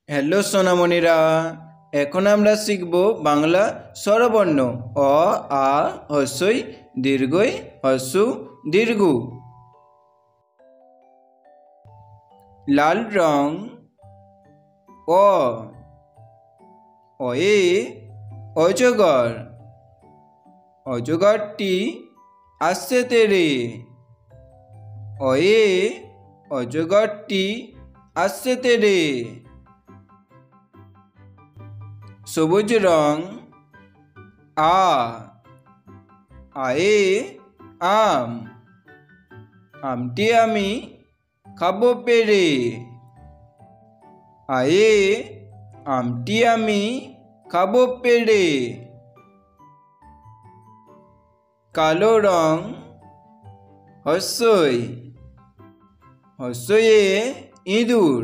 Hello সোনামণিরা, এখন আমরা শিখব বাংলা স্বরবর্ণ অ, আ, হ্রস্বই, দীর্ঘই, হ্রস্ব, দীর্ঘ। লাল রং অ, অয়ে অজগর, অজগরটি আসছে তেরে। অয়ে অজগরটি আসছে তেরে। সবুজ রং আ, আয়ে আম, আমটি আমি খাবো পেরে। আয়ে আমটি আমি খাবো পেরে। কালো রং হ্রস্বই, হ্রস্বয়ে ইঁদুর,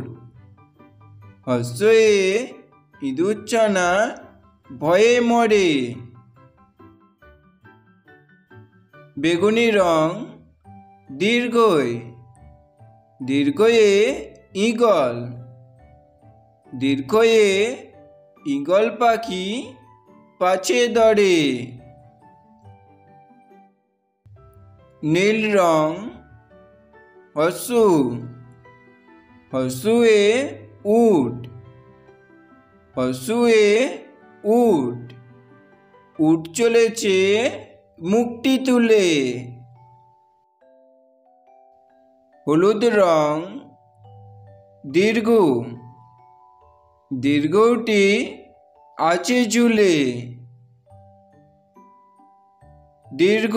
হ্রস্বয়ে ইঁদুর ছানা ভয়ে মরে। বেগুনি রং দীর্ঘই, দীর্ঘয়ে ঈগল, দীর্ঘয়ে ঈগল পাখি পাছে দরে। নীল রং হ্রস্ব, হ্রস্বয়ে উট, হ্রস্বয়ে উট, উট চলেছে মুখটি তুলে। হলুদ রং দীর্ঘ, দীর্ঘটি আছে ঝুলে। দীর্ঘ,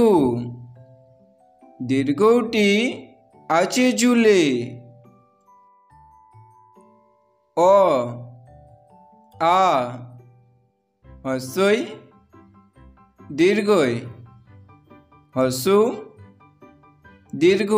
দীর্ঘটি আছে ঝুলে। অ, আ, হ্রস্বই, দীর্ঘই, হ্রস্ব, দীর্ঘ।